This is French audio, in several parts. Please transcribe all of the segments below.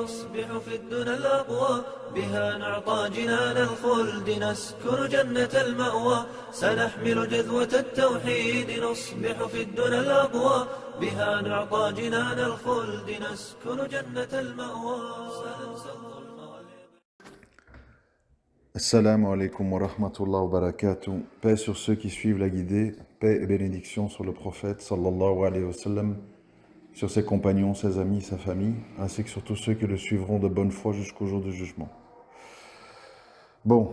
نصبح في الدنى الأقوى بها نعطى جنان الخلد نسكن جنة المأوى سنحمل جذوة التوحيد نصبح في الدنى الأقوى بها نعطى جنان الخلد نسكن جنة المأوى. Assalamu alaikum wa rahmatullahi wa barakatuh. Paix sur ceux qui suivent la guidée, paix et bénédiction sur le prophète sallallahu alayhi wa sallam, sur ses compagnons, ses amis, sa famille, ainsi que sur tous ceux qui le suivront de bonne foi jusqu'au jour du jugement. Bon,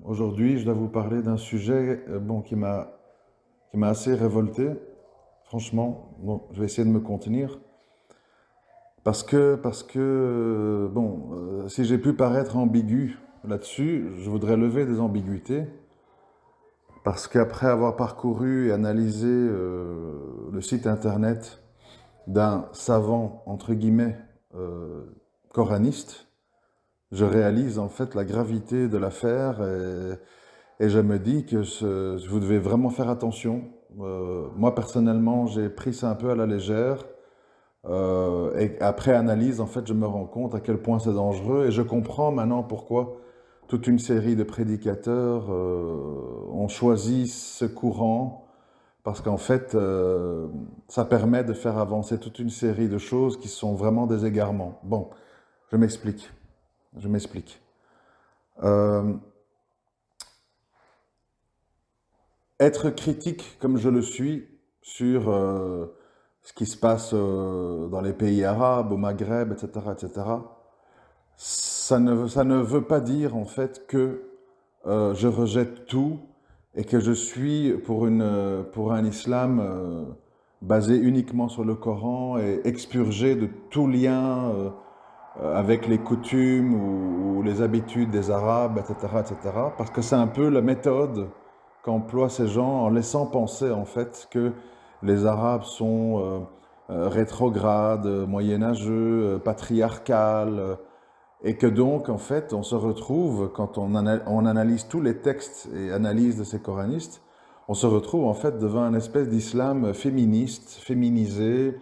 aujourd'hui je dois vous parler d'un sujet qui m'a assez révolté. Franchement, bon, je vais essayer de me contenir. Parce que si j'ai pu paraître ambigu là-dessus, je voudrais lever des ambiguïtés. Parce qu'après avoir parcouru et analysé le site internet d'un savant, entre guillemets, coraniste, je réalise en fait la gravité de l'affaire et je me dis que vous devez vraiment faire attention. Moi, personnellement, j'ai pris ça un peu à la légère. Et après analyse, en fait, je me rends compte à quel point c'est dangereux et je comprends maintenant pourquoi toute une série de prédicateurs ont choisi ce courant, parce qu'en fait, ça permet de faire avancer toute une série de choses qui sont vraiment des égarements. Bon, je m'explique. Être critique comme je le suis sur ce qui se passe dans les pays arabes, au Maghreb, etc., ça ne veut pas dire en fait que je rejette tout et que je suis pour un islam basé uniquement sur le Coran et expurgé de tout lien avec les coutumes ou les habitudes des Arabes, etc., parce que c'est un peu la méthode qu'emploient ces gens en laissant penser en fait que les Arabes sont rétrogrades, moyenâgeux, patriarcales, et que donc, en fait, on se retrouve, quand on analyse tous les textes et analyse de ces coranistes, on se retrouve en fait devant une espèce d'islam féministe, féminisé,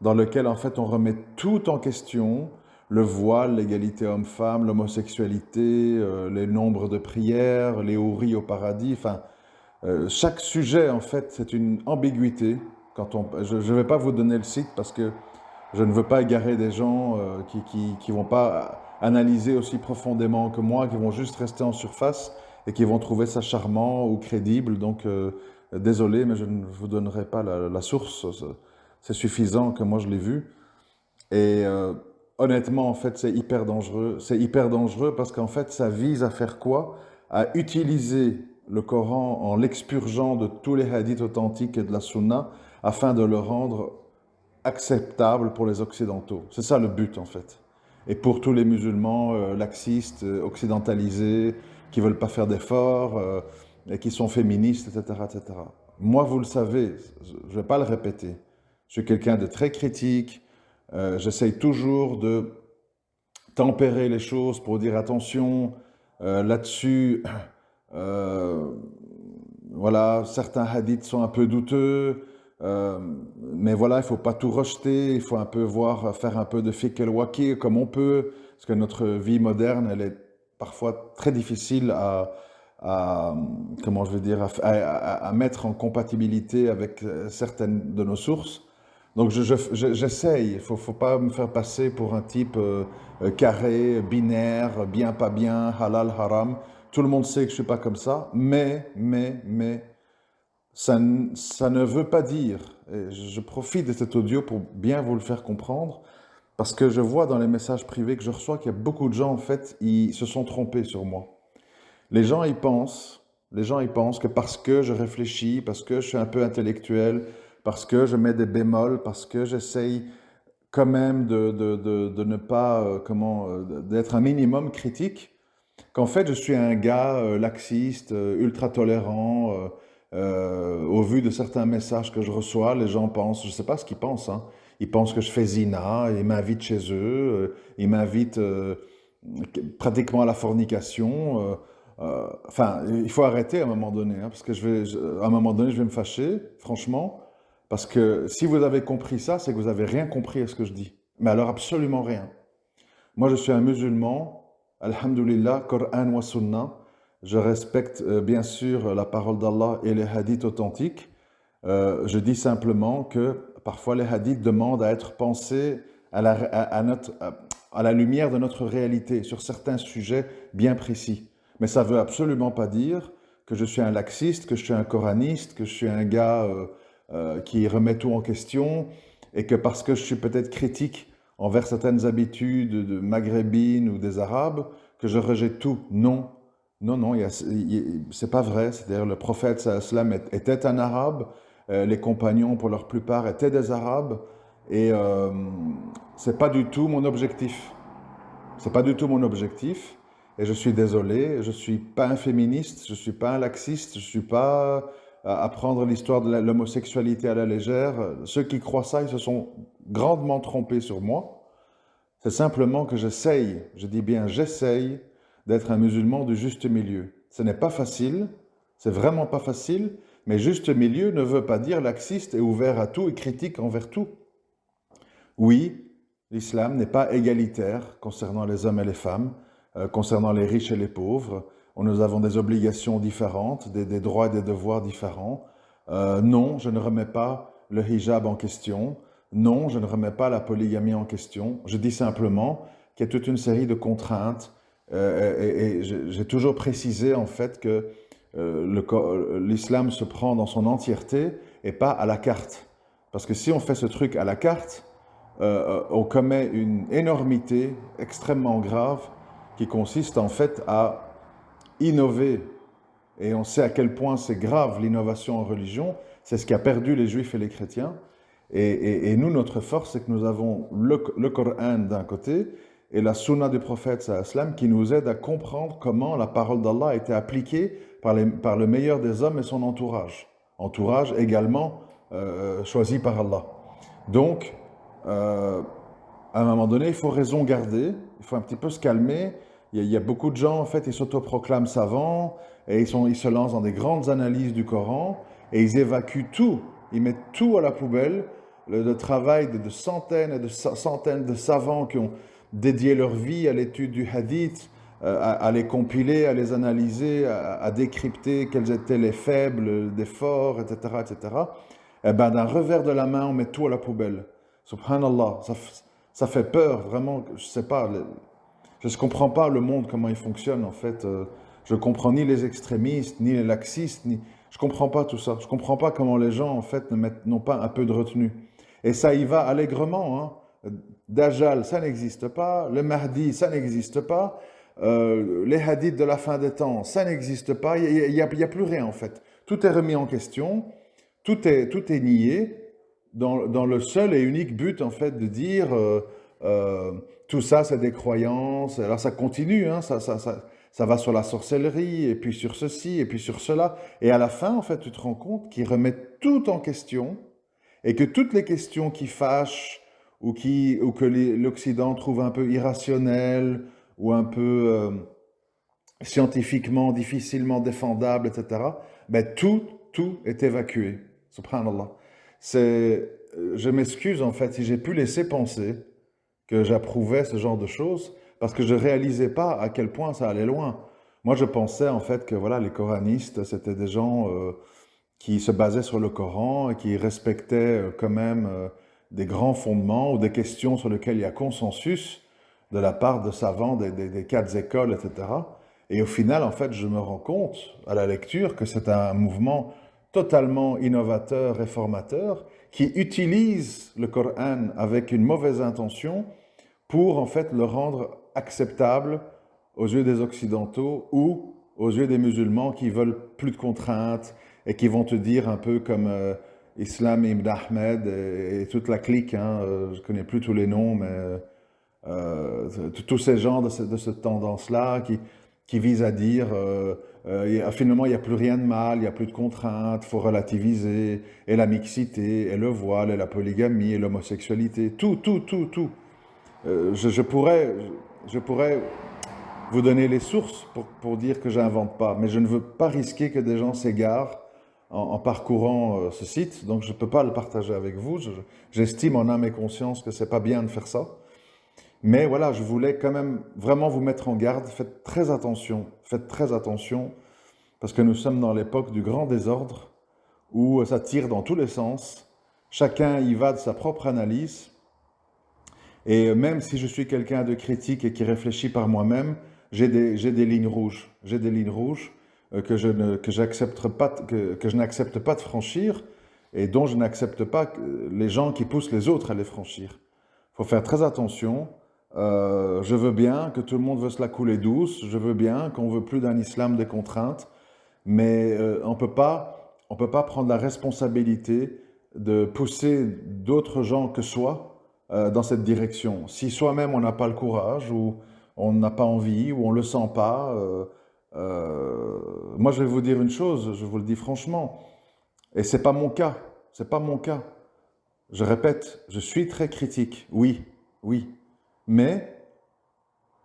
dans lequel en fait on remet tout en question, le voile, l'égalité homme-femme, l'homosexualité, les nombres de prières, les houris au paradis, enfin, chaque sujet, en fait, c'est une ambiguïté. Je ne vais pas vous donner le site parce que je ne veux pas égarer des gens qui vont pas analyser aussi profondément que moi, qui vont juste rester en surface et qui vont trouver ça charmant ou crédible. Donc, désolé, mais je ne vous donnerai pas la source. C'est suffisant que moi je l'ai vu. Et honnêtement, en fait, c'est hyper dangereux. C'est hyper dangereux parce qu'en fait, ça vise à faire quoi? À utiliser le Coran en l'expurgeant de tous les hadiths authentiques et de la sunna afin de le rendre acceptable pour les occidentaux. C'est ça le but en fait. Et pour tous les musulmans laxistes, occidentalisés, qui ne veulent pas faire d'efforts, et qui sont féministes, etc. Moi, vous le savez, je ne vais pas le répéter. Je suis quelqu'un de très critique. J'essaye toujours de tempérer les choses pour dire attention, là-dessus, voilà, certains hadiths sont un peu douteux, mais voilà, il ne faut pas tout rejeter, il faut un peu faire un peu de fiqh el-waqi comme on peut, parce que notre vie moderne, elle est parfois très difficile comment je veux dire, à mettre en compatibilité avec certaines de nos sources. Donc j'essaye, il ne faut pas me faire passer pour un type carré, binaire, bien, pas bien, halal, haram. Tout le monde sait que je ne suis pas comme ça, mais ça ne veut pas dire, et je profite de cet audio pour bien vous le faire comprendre, parce que je vois dans les messages privés que je reçois qu'il y a beaucoup de gens, en fait, ils se sont trompés sur moi. Les gens, ils pensent que parce que je réfléchis, parce que je suis un peu intellectuel, parce que je mets des bémols, parce que j'essaye quand même de ne pas, d'être un minimum critique, qu'en fait, je suis un gars laxiste, ultra tolérant. Au vu de certains messages que je reçois, les gens pensent, je ne sais pas ce qu'ils pensent, hein, ils pensent que je fais zina, ils m'invitent chez eux, ils m'invitent pratiquement à la fornication. Enfin, il faut arrêter à un moment donné, hein, parce que à un moment donné, je vais me fâcher, franchement, parce que si vous avez compris ça, c'est que vous n'avez rien compris à ce que je dis. Mais alors absolument rien. Moi, je suis un musulman, alhamdulillah, Coran wa Sunnah. Je respecte bien sûr la parole d'Allah et les hadiths authentiques. Je dis simplement que parfois les hadiths demandent à être pensés à la lumière de notre réalité sur certains sujets bien précis. Mais ça ne veut absolument pas dire que je suis un laxiste, que je suis un coraniste, que je suis un gars qui remet tout en question et que parce que je suis peut-être critique envers certaines habitudes de maghrébines ou des arabes, que je rejette tout. Non, non, non, c'est pas vrai. C'est-à-dire le prophète sallam était un arabe, les compagnons pour leur plupart étaient des arabes et c'est pas du tout mon objectif. C'est pas du tout mon objectif. Et je suis désolé, je suis pas un féministe, je suis pas un laxiste, je suis pas à prendre l'histoire de l'homosexualité à la légère. Ceux qui croient ça, ils se sont grandement trompés sur moi. C'est simplement que j'essaye, je dis bien j'essaye, d'être un musulman du juste milieu. Ce n'est pas facile, c'est vraiment pas facile, mais juste milieu ne veut pas dire laxiste et ouvert à tout et critique envers tout. Oui, l'islam n'est pas égalitaire concernant les hommes et les femmes, concernant les riches et les pauvres. Nous avons des obligations différentes, des droits et des devoirs différents. Non, je ne remets pas le hijab en question. Non, je ne remets pas la polygamie en question. Je dis simplement qu'il y a toute une série de contraintes et j'ai toujours précisé en fait que l'islam se prend dans son entièreté et pas à la carte. Parce que si on fait ce truc à la carte, on commet une énormité extrêmement grave qui consiste en fait à innover. Et on sait à quel point c'est grave l'innovation en religion. C'est ce qui a perdu les juifs et les chrétiens. Et nous, notre force, c'est que nous avons le Coran d'un côté et la sunna du prophète sallam qui nous aide à comprendre comment la parole d'Allah a été appliquée par le meilleur des hommes et son entourage. Entourage également choisi par Allah. Donc, à un moment donné, il faut raison garder, il faut un petit peu se calmer. Il y a beaucoup de gens, en fait, ils s'autoproclament savants et ils se lancent dans des grandes analyses du Coran et ils évacuent tout, ils mettent tout à la poubelle. Le travail de centaines et de centaines de savants qui ont dédié leur vie à l'étude du hadith, à les compiler, à les analyser, à décrypter quels étaient les faibles, des forts, etc., etc. Et ben, d'un revers de la main, on met tout à la poubelle. Subhanallah, ça fait peur, vraiment, je sais pas, je ne comprends pas le monde, comment il fonctionne en fait. Je ne comprends ni les extrémistes, ni les laxistes, je ne comprends pas tout ça. Je ne comprends pas comment les gens en fait n'ont pas un peu de retenue. Et ça y va allègrement. Hein. Dajjal, ça n'existe pas. Le Mahdi, ça n'existe pas. Les hadiths de la fin des temps, ça n'existe pas. Il y a plus rien en fait. Tout est remis en question. Tout est nié dans le seul et unique but en fait de dire tout ça c'est des croyances. Alors ça continue, hein, ça va sur la sorcellerie et puis sur ceci et puis sur cela. Et à la fin en fait tu te rends compte qu'ils remettent tout en question et que toutes les questions qui fâchent ou que l'Occident trouve un peu irrationnelles ou un peu scientifiquement difficilement défendables, etc., ben tout est évacué. Subhanallah. Je m'excuse en fait si j'ai pu laisser penser que j'approuvais ce genre de choses parce que je ne réalisais pas à quel point ça allait loin. Moi, je pensais en fait que voilà, les coranistes, c'était des gens qui se basaient sur le Coran et qui respectaient quand même des grands fondements ou des questions sur lesquelles il y a consensus de la part de savants des quatre écoles, etc. Et au final, en fait, je me rends compte à la lecture que c'est un mouvement totalement innovateur, réformateur, qui utilise le Coran avec une mauvaise intention pour en fait le rendre acceptable aux yeux des Occidentaux ou aux yeux des musulmans qui veulent plus de contraintes et qui vont te dire un peu comme Islam Ibn Ahmed et toute la clique, hein, je ne connais plus tous les noms, mais tous ces gens de cette tendance-là qui visent à dire finalement il n'y a plus rien de mal, il n'y a plus de contraintes, il faut relativiser, et la mixité, et le voile, et la polygamie, et l'homosexualité, tout. Je pourrais vous donner les sources pour dire que j'invente pas, mais je ne veux pas risquer que des gens s'égarent en parcourant ce site, donc je ne peux pas le partager avec vous. J'estime en âme et conscience que c'est pas bien de faire ça. Mais voilà, je voulais quand même vraiment vous mettre en garde. Faites très attention, parce que nous sommes dans l'époque du grand désordre, où ça tire dans tous les sens. Chacun y va de sa propre analyse. Et même si je suis quelqu'un de critique et qui réfléchit par moi-même, j'ai des lignes rouges. J'ai des lignes rouges que je n'accepte pas de franchir et dont je n'accepte pas les gens qui poussent les autres à les franchir. Il faut faire très attention. Je veux bien que tout le monde veut se la couler douce. Je veux bien qu'on veut plus d'un islam des contraintes. Mais on peut pas prendre la responsabilité de pousser d'autres gens que soi dans cette direction. Si soi-même on n'a pas le courage ou on n'a pas envie ou on le sent pas, moi je vais vous dire une chose, je vous le dis franchement, et c'est pas mon cas, c'est pas mon cas. Je répète, je suis très critique, oui, mais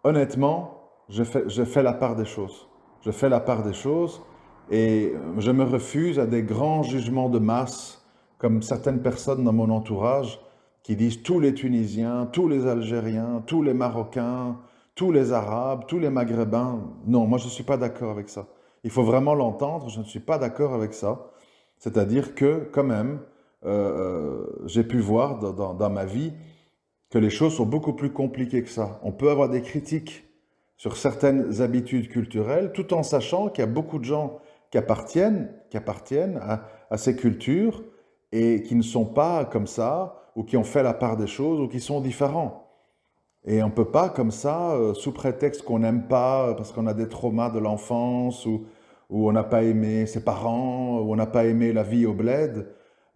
honnêtement, je fais la part des choses. Je fais la part des choses et je me refuse à des grands jugements de masse, comme certaines personnes dans mon entourage qui disent tous les Tunisiens, tous les Algériens, tous les Marocains, tous les Arabes, tous les Maghrébins. Non, moi je ne suis pas d'accord avec ça. Il faut vraiment l'entendre, je ne suis pas d'accord avec ça. C'est-à-dire que quand même, j'ai pu voir dans ma vie que les choses sont beaucoup plus compliquées que ça. On peut avoir des critiques sur certaines habitudes culturelles, tout en sachant qu'il y a beaucoup de gens qui appartiennent à ces cultures et qui ne sont pas comme ça, ou qui ont fait la part des choses, ou qui sont différents. Et on ne peut pas comme ça, sous prétexte qu'on n'aime pas, parce qu'on a des traumas de l'enfance, ou on n'a pas aimé ses parents, ou on n'a pas aimé la vie au bled,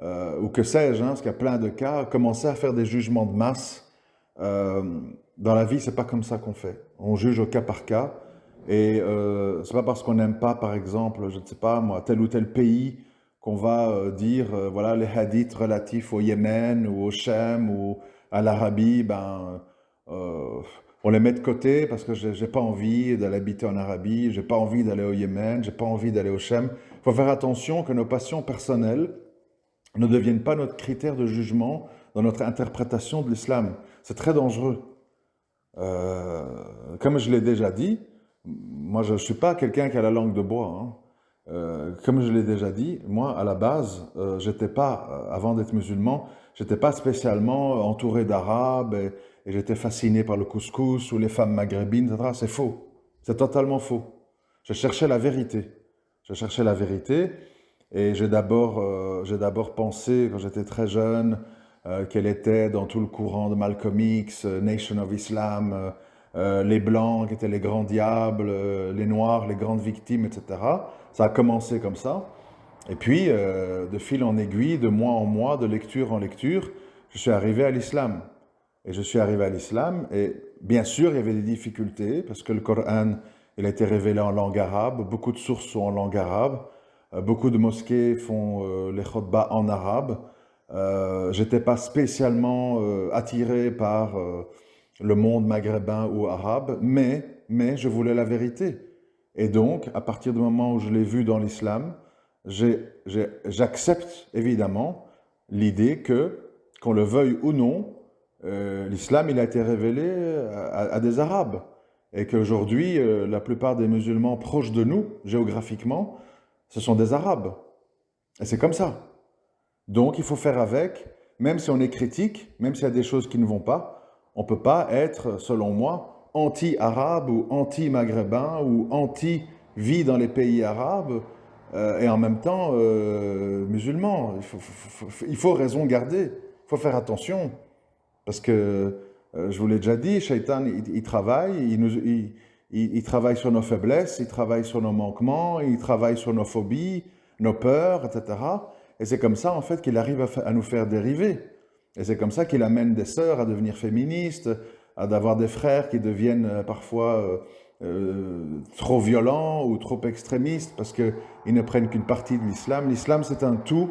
ou que sais-je, parce qu'il y a plein de cas, commencer à faire des jugements de masse. Dans la vie, c'est pas comme ça qu'on fait. On juge au cas par cas. Et c'est pas parce qu'on n'aime pas, par exemple, je ne sais pas moi, tel ou tel pays, qu'on va dire, voilà, les hadiths relatifs au Yémen ou au Chem ou à l'Arabie, on les met de côté parce que j'ai pas envie d'aller habiter en Arabie, j'ai pas envie d'aller au Yémen, j'ai pas envie d'aller au Chem. Il faut faire attention que nos passions personnelles ne deviennent pas notre critère de jugement dans notre interprétation de l'islam. C'est très dangereux. Comme je l'ai déjà dit, moi je ne suis pas quelqu'un qui a la langue de bois. Comme je l'ai déjà dit, moi à la base, j'étais pas, avant d'être musulman, j'étais pas spécialement entouré d'arabes et j'étais fasciné par le couscous ou les femmes maghrébines, etc. C'est faux. C'est totalement faux. Je cherchais la vérité. Je cherchais la vérité et j'ai d'abord pensé, quand j'étais très jeune, qu'elle était dans tout le courant de Malcolm X, Nation of Islam, les Blancs qui étaient les grands diables, les Noirs, les grandes victimes, etc. Ça a commencé comme ça. Et puis, de fil en aiguille, de mois en mois, de lecture en lecture, je suis arrivé à l'islam. Et je suis arrivé à l'islam, et bien sûr, il y avait des difficultés, parce que le Coran, il a été révélé en langue arabe, beaucoup de sources sont en langue arabe, beaucoup de mosquées font les khutbahs en arabe. J'étais pas spécialement attiré par le monde maghrébin ou arabe, mais je voulais la vérité. Et donc, à partir du moment où je l'ai vu dans l'islam, j'accepte évidemment l'idée que, qu'on le veuille ou non, l'islam il a été révélé à des Arabes. Et qu'aujourd'hui, la plupart des musulmans proches de nous, géographiquement, ce sont des Arabes. Et c'est comme ça. Donc il faut faire avec, même si on est critique, même s'il y a des choses qui ne vont pas, on ne peut pas être, selon moi, anti-arabe ou anti-maghrébin ou anti-vie dans les pays arabes et en même temps musulman. Il faut raison garder, il faut faire attention. Parce que, je vous l'ai déjà dit, Shaitan, il travaille, il travaille sur nos faiblesses, il travaille sur nos manquements, il travaille sur nos phobies, nos peurs, etc. Et c'est comme ça, en fait, qu'il arrive à nous faire dériver. Et c'est comme ça qu'il amène des sœurs à devenir féministes, d'avoir des frères qui deviennent parfois trop violents ou trop extrémistes parce qu'ils ne prennent qu'une partie de l'islam. L'islam, c'est un tout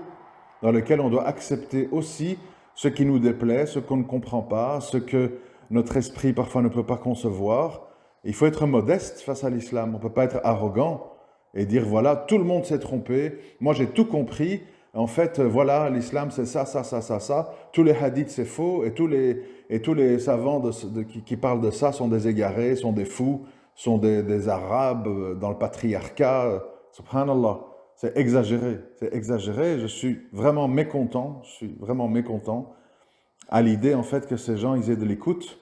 dans lequel on doit accepter aussi ce qui nous déplaît, ce qu'on ne comprend pas, ce que notre esprit parfois ne peut pas concevoir. Il faut être modeste face à l'islam. On ne peut pas être arrogant et dire voilà, tout le monde s'est trompé, moi j'ai tout compris, en fait, voilà, l'islam c'est ça, ça, ça, ça, ça, tous les hadiths c'est faux, et tous les savants qui parlent de ça sont des égarés, sont des fous, sont des arabes dans le patriarcat, subhanallah, c'est exagéré, je suis vraiment mécontent, à l'idée en fait que ces gens ils aient de l'écoute,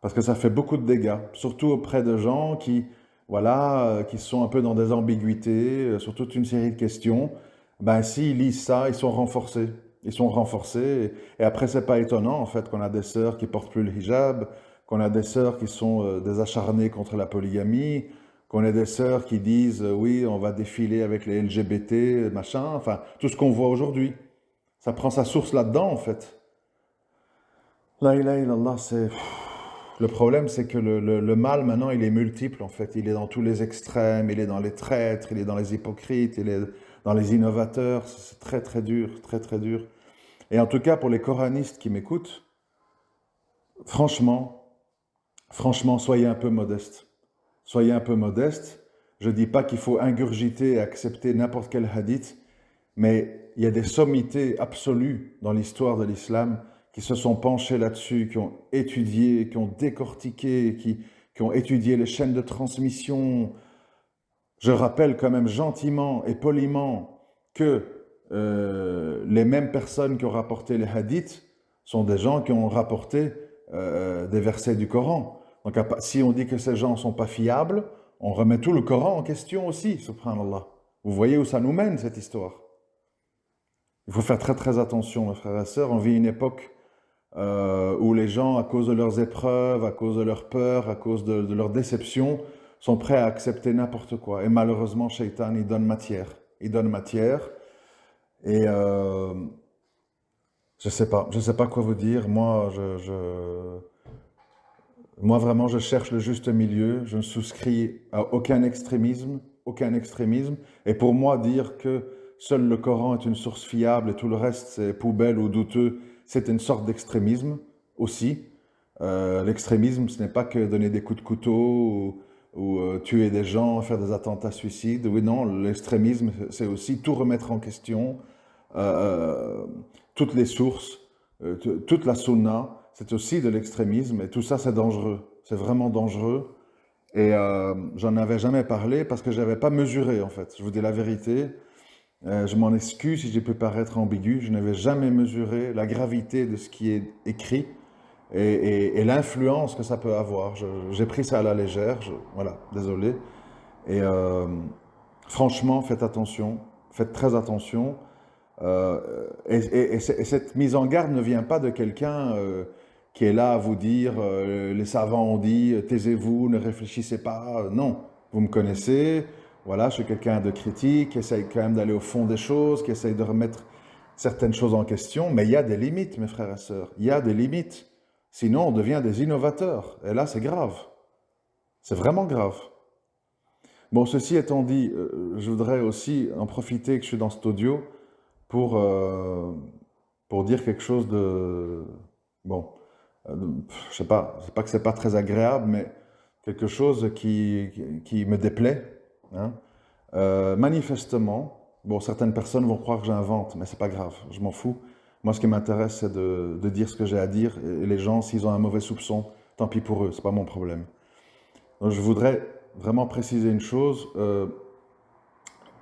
parce que ça fait beaucoup de dégâts, surtout auprès de gens qui, voilà, qui sont un peu dans des ambiguïtés, sur toute une série de questions. Ben, s'ils lisent ça, ils sont renforcés. Ils sont renforcés. Et après, c'est pas étonnant, en fait, qu'on a des sœurs qui portent plus le hijab, qu'on a des sœurs qui sont des acharnées contre la polygamie, qu'on ait des sœurs qui disent, oui, on va défiler avec les LGBT, machin. Enfin, tout ce qu'on voit aujourd'hui. Ça prend sa source là-dedans, en fait. La ilaha illallah, c'est... Le problème, c'est que le mal, maintenant, il est multiple, en fait. Il est dans tous les extrêmes, il est dans les traîtres, il est dans les hypocrites, il est dans les innovateurs. C'est très, très dur, très, très dur. Et en tout cas, pour les coranistes qui m'écoutent, franchement, soyez un peu modestes. Soyez un peu modestes. Je ne dis pas qu'il faut ingurgiter et accepter n'importe quel hadith, mais il y a des sommités absolues dans l'histoire de l'islam qui se sont penchés là-dessus, qui ont étudié, qui ont décortiqué, qui ont étudié les chaînes de transmission. Je rappelle quand même gentiment et poliment que les mêmes personnes qui ont rapporté les hadiths sont des gens qui ont rapporté des versets du Coran. Donc si on dit que ces gens ne sont pas fiables, on remet tout le Coran en question aussi, subhanallah. Vous voyez où ça nous mène, cette histoire. Il faut faire très très attention, mes frères et sœurs. On vit une époque où les gens, à cause de leurs épreuves, à cause de leurs peurs, à cause de leurs déceptions, sont prêts à accepter n'importe quoi. Et malheureusement, Shaitan, il donne matière. Il donne matière. Et je sais pas quoi vous dire. Moi, moi, vraiment, je cherche le juste milieu. Je ne souscris à aucun extrémisme, aucun extrémisme. Et pour moi, dire que seul le Coran est une source fiable et tout le reste, c'est poubelle ou douteux, c'est une sorte d'extrémisme aussi. L'extrémisme, ce n'est pas que donner des coups de couteau ou tuer des gens, faire des attentats suicides. Oui, non, l'extrémisme, c'est aussi tout remettre en question, toutes les sources, toute la sunna, c'est aussi de l'extrémisme, et tout ça, c'est dangereux. C'est vraiment dangereux. Et j'en avais jamais parlé parce que je n'avais pas mesuré, en fait. Je vous dis la vérité. Je m'en excuse si j'ai pu paraître ambigu. Je n'avais jamais mesuré la gravité de ce qui est écrit et l'influence que ça peut avoir. J'ai pris ça à la légère. Voilà, désolé. Et franchement, faites attention. Faites très attention. Et cette mise en garde ne vient pas de quelqu'un qui est là à vous dire les savants ont dit taisez-vous, ne réfléchissez pas. Non, vous me connaissez. Voilà, je suis quelqu'un de critique, qui essaye quand même d'aller au fond des choses, qui essaye de remettre certaines choses en question. Mais il y a des limites, mes frères et sœurs. Il y a des limites. Sinon, on devient des innovateurs. Et là, c'est grave. C'est vraiment grave. Bon, ceci étant dit, je voudrais aussi en profiter que je suis dans cet audio pour dire quelque chose de... Bon, je sais pas, c'est pas que c'est pas très agréable, mais quelque chose qui me déplaît. Hein. Manifestement, bon, certaines personnes vont croire que j'invente, mais c'est pas grave, je m'en fous. Moi, ce qui m'intéresse, c'est de dire ce que j'ai à dire, et les gens, s'ils ont un mauvais soupçon, tant pis pour eux, c'est pas mon problème. Donc, je voudrais vraiment préciser une chose.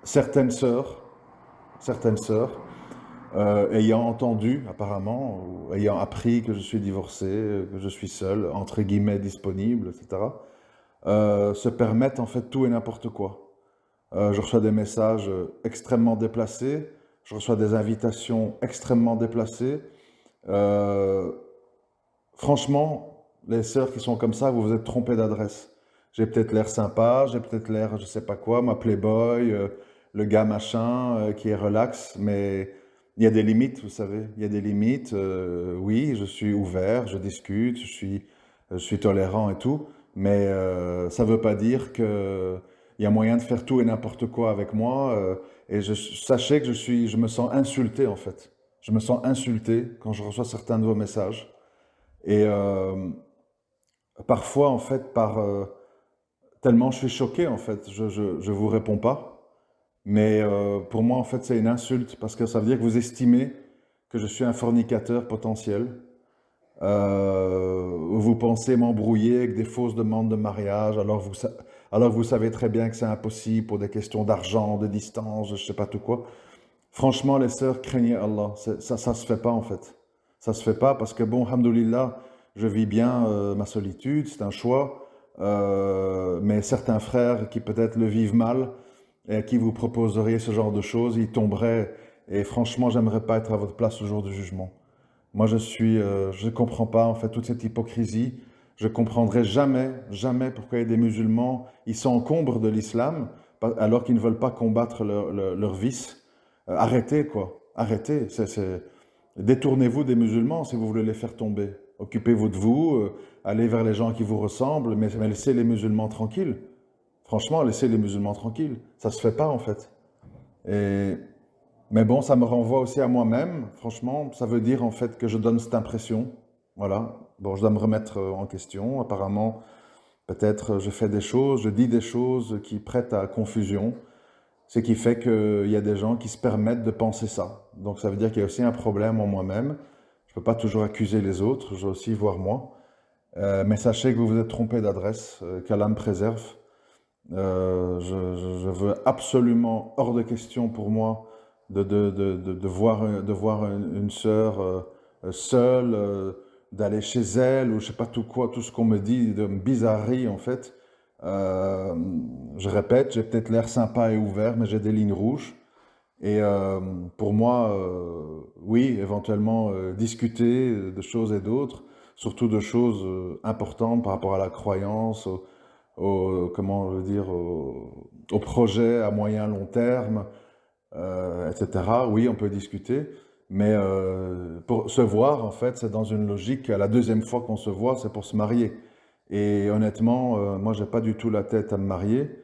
Certaines sœurs, ayant entendu apparemment, ou ayant appris que je suis divorcé, que je suis seul, entre guillemets disponible, etc., se permettent en fait tout et n'importe quoi. Je reçois des messages extrêmement déplacés, je reçois des invitations extrêmement déplacées. Franchement, les sœurs qui sont comme ça, vous vous êtes trompées d'adresse. J'ai peut-être l'air sympa, j'ai peut-être l'air je sais pas quoi, ma playboy, le gars machin qui est relax, mais il y a des limites, vous savez, il y a des limites. Oui, je suis ouvert, je discute, je suis tolérant et tout, mais ça ne veut pas dire qu'il y a moyen de faire tout et n'importe quoi avec moi. Et sachez que je me sens insulté en fait. Je me sens insulté quand je reçois certains de vos messages. Et parfois, en fait, tellement je suis choqué, en fait, je vous réponds pas. Mais pour moi, en fait, c'est une insulte parce que ça veut dire que vous estimez que je suis un fornicateur potentiel. Vous pensez m'embrouiller avec des fausses demandes de mariage, alors vous savez très bien que c'est impossible pour des questions d'argent, de distance, je sais pas tout quoi. Franchement, les sœurs, craignez Allah. Ça se fait pas en fait. Ça se fait pas parce que bon, alhamdoulilah, je vis bien ma solitude, c'est un choix. Mais certains frères qui peut-être le vivent mal et à qui vous proposeriez ce genre de choses, ils tomberaient. Et franchement, j'aimerais pas être à votre place au jour du jugement. Moi, je comprends pas en fait toute cette hypocrisie. Je comprendrai jamais, jamais pourquoi il y a des musulmans, ils s'encombrent de l'islam alors qu'ils ne veulent pas combattre leurs vices. Arrêtez quoi, arrêtez. Détournez-vous des musulmans si vous voulez les faire tomber. Occupez-vous de vous, allez vers les gens qui vous ressemblent, mais laissez les musulmans tranquilles. Franchement, laissez les musulmans tranquilles. Ça se fait pas en fait. Et mais bon, ça me renvoie aussi à moi-même. Franchement, ça veut dire en fait que je donne cette impression. Voilà. Bon, je dois me remettre en question. Apparemment, peut-être je fais des choses, je dis des choses qui prêtent à confusion. Ce qui fait qu'il y a des gens qui se permettent de penser ça. Donc ça veut dire qu'il y a aussi un problème en moi-même. Je ne peux pas toujours accuser les autres, je dois aussi voir moi. Mais sachez que vous vous êtes trompé d'adresse, qu'Allah me préserve. Je veux absolument hors de question pour moi de voir une sœur seule, d'aller chez elle, ou je sais pas tout quoi, tout ce qu'on me dit de bizarrerie en fait. Euh, je répète, j'ai peut-être l'air sympa et ouvert, mais j'ai des lignes rouges. Et pour moi, oui, éventuellement discuter de choses et d'autres, surtout de choses importantes par rapport à la croyance, comment je veux dire, au projet à moyen long terme, etc. Oui, on peut discuter, mais pour se voir, en fait, c'est dans une logique, la deuxième fois qu'on se voit, c'est pour se marier. Et honnêtement, moi, j'ai pas du tout la tête à me marier.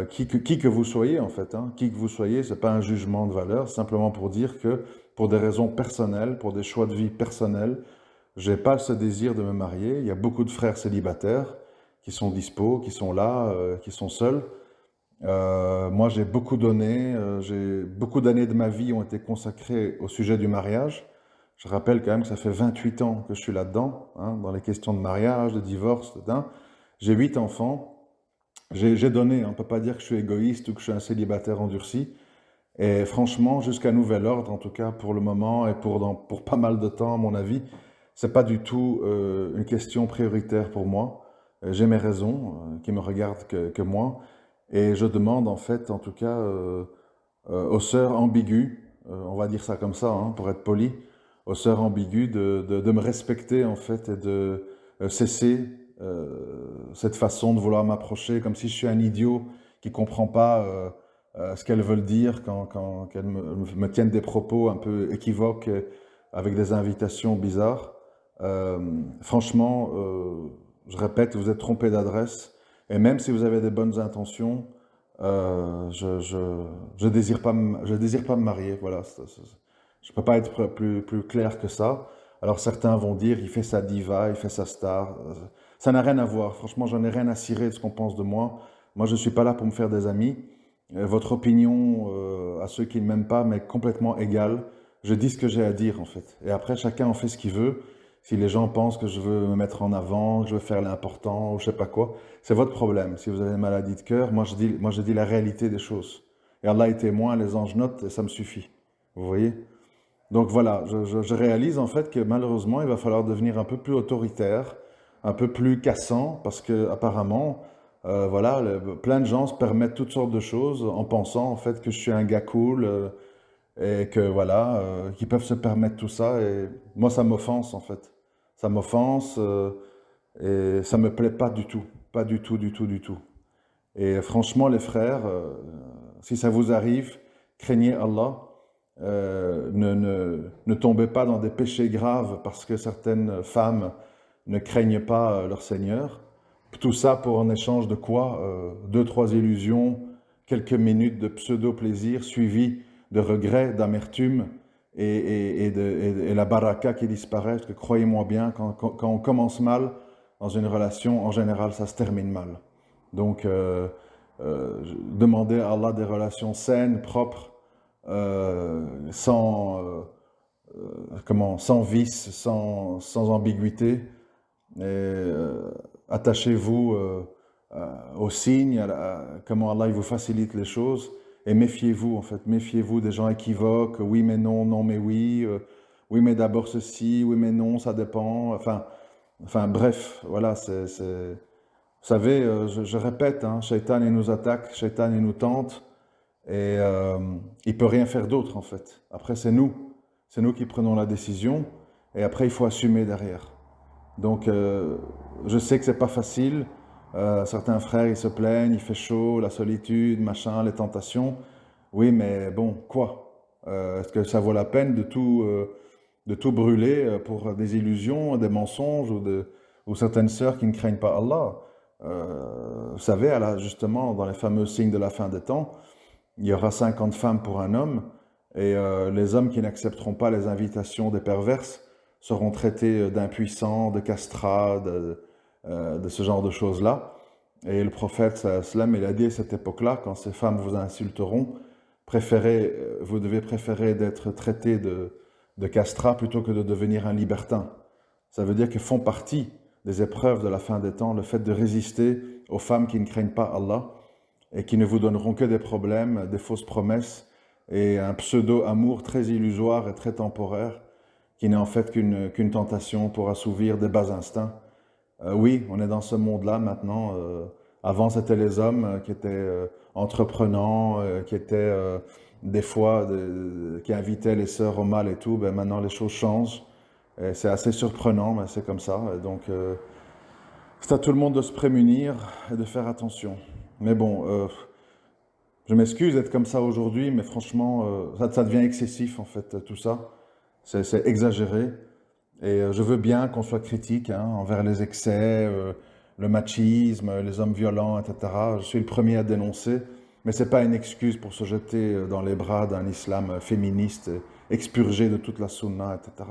Qui que vous soyez, en fait, hein, qui que vous soyez, c'est pas un jugement de valeur, c'est simplement pour dire que pour des raisons personnelles, pour des choix de vie personnels, j'ai pas ce désir de me marier. Il y a beaucoup de frères célibataires qui sont dispo, qui sont là, qui sont seuls. Moi, j'ai beaucoup d'années de ma vie ont été consacrées au sujet du mariage. Je rappelle quand même que ça fait 28 ans que je suis là-dedans, hein, dans les questions de mariage, de divorce, J'ai 8 enfants. J'ai donné, hein, on ne peut pas dire que je suis égoïste ou que je suis un célibataire endurci. Et franchement, jusqu'à nouvel ordre, en tout cas pour le moment et pour pas mal de temps, à mon avis, c'est pas du tout une question prioritaire pour moi. J'ai mes raisons qui me regardent que moi. Et je demande en fait, en tout cas, aux sœurs ambiguës, on va dire ça comme ça, hein, pour être poli, aux sœurs ambiguës de me respecter en fait et de cesser cette façon de vouloir m'approcher comme si je suis un idiot qui comprend pas ce qu'elles veulent dire quand elles me tiennent des propos un peu équivoques avec des invitations bizarres. Franchement, je répète, vous êtes trompé d'adresse. Et même si vous avez des bonnes intentions, je désire pas me marier. Voilà, je peux pas être plus clair que ça. Alors certains vont dire, il fait sa diva, il fait sa star. Ça n'a rien à voir. Franchement, j'en ai rien à cirer de ce qu'on pense de moi. Moi, je suis pas là pour me faire des amis. Votre opinion, à ceux qui ne m'aiment pas, m'est complètement égale. Je dis ce que j'ai à dire, en fait. Et après, chacun en fait ce qu'il veut. Si les gens pensent que je veux me mettre en avant, que je veux faire l'important, ou je sais pas quoi, c'est votre problème. Si vous avez une maladie de cœur, moi je dis la réalité des choses. Et Allah est témoin, les anges notent, et ça me suffit. Vous voyez? Donc voilà, je réalise en fait que malheureusement, il va falloir devenir un peu plus autoritaire, un peu plus cassant, parce que apparemment, voilà, plein de gens se permettent toutes sortes de choses en pensant en fait que je suis un gars cool et que voilà, qu'ils peuvent se permettre tout ça. Et moi, ça m'offense en fait. Ça m'offense et ça me plaît pas du tout, pas du tout, du tout, du tout. Et franchement, les frères, si ça vous arrive, craignez Allah. Ne tombez pas dans des péchés graves parce que certaines femmes ne craignent pas leur Seigneur. Tout ça pour en échange de quoi? Deux, trois illusions, quelques minutes de pseudo-plaisir suivis de regrets, d'amertume et la baraka qui disparaît. Parce que croyez-moi bien, quand on commence mal dans une relation, en général, ça se termine mal. Donc, demander à Allah des relations saines, propres, sans, sans vice, sans ambiguïté. Et attachez-vous aux signes, comment Allah il vous facilite les choses. Et méfiez-vous, en fait, méfiez-vous des gens équivoques. Oui, mais non, non, mais oui. Oui, mais d'abord ceci, oui, mais non, ça dépend. Enfin bref, voilà, vous savez, je répète, hein, Shaitan, il nous attaque, Shaitan, il nous tente. Et il peut rien faire d'autre, en fait. Après, c'est nous qui prenons la décision. Et après, il faut assumer derrière. Donc, je sais que c'est pas facile. Certains frères, ils se plaignent, il fait chaud, la solitude, machin, les tentations. Oui, mais bon, quoi? Est-ce que ça vaut la peine de tout brûler pour des illusions, des mensonges ou certaines sœurs qui ne craignent pas Allah? Vous savez, justement, dans les fameux signes de la fin des temps, il y aura 50 femmes pour un homme, et les hommes qui n'accepteront pas les invitations des perverses seront traités d'impuissants, de castrats, de ce genre de choses-là. Et le prophète, sallam, il a dit à cette époque-là, quand ces femmes vous insulteront, vous devez préférer d'être traité de castrats plutôt que de devenir un libertin. Ça veut dire que font partie des épreuves de la fin des temps, le fait de résister aux femmes qui ne craignent pas Allah et qui ne vous donneront que des problèmes, des fausses promesses et un pseudo-amour très illusoire et très temporaire qui n'est en fait qu'une tentation pour assouvir des bas instincts. Oui, on est dans ce monde-là maintenant. Avant, c'était les hommes qui étaient entreprenants, qui étaient des fois, qui invitaient les sœurs au mal et tout. Ben, maintenant, les choses changent. C'est assez surprenant, mais c'est comme ça. Et donc, c'est à tout le monde de se prémunir et de faire attention. Mais bon, je m'excuse d'être comme ça aujourd'hui, mais franchement, ça devient excessif en fait, tout ça. C'est exagéré. Et je veux bien qu'on soit critique hein, envers les excès, le machisme, les hommes violents, etc. Je suis le premier à dénoncer, mais ce n'est pas une excuse pour se jeter dans les bras d'un islam féministe, expurgé de toute la sunna, etc.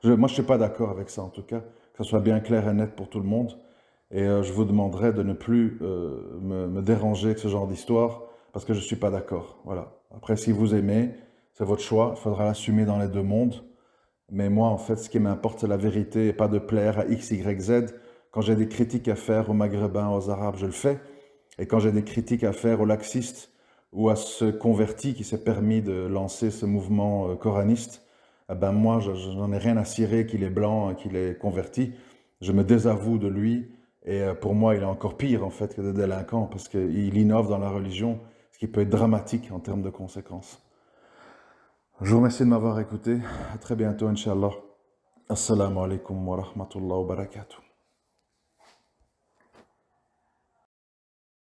Moi, je ne suis pas d'accord avec ça, en tout cas, que ce soit bien clair et net pour tout le monde. Et je vous demanderai de ne plus me déranger avec ce genre d'histoire, parce que je ne suis pas d'accord. Voilà. Après, si vous aimez, c'est votre choix, il faudra l'assumer dans les deux mondes. Mais moi, en fait, ce qui m'importe, c'est la vérité et pas de plaire à X, Y, Z. Quand j'ai des critiques à faire aux Maghrébins, aux Arabes, je le fais. Et quand j'ai des critiques à faire aux laxistes ou à ce converti qui s'est permis de lancer ce mouvement coraniste, eh ben moi, je n'en ai rien à cirer qu'il est blanc, qu'il est converti. Je me désavoue de lui. Et pour moi, il est encore pire, en fait, que des délinquants, parce qu'il innove dans la religion, ce qui peut être dramatique en termes de conséquences. Je vous remercie de m'avoir écouté. À très bientôt, Inch'Allah. Assalamu alaikum wa rahmatullahi wa barakatuh.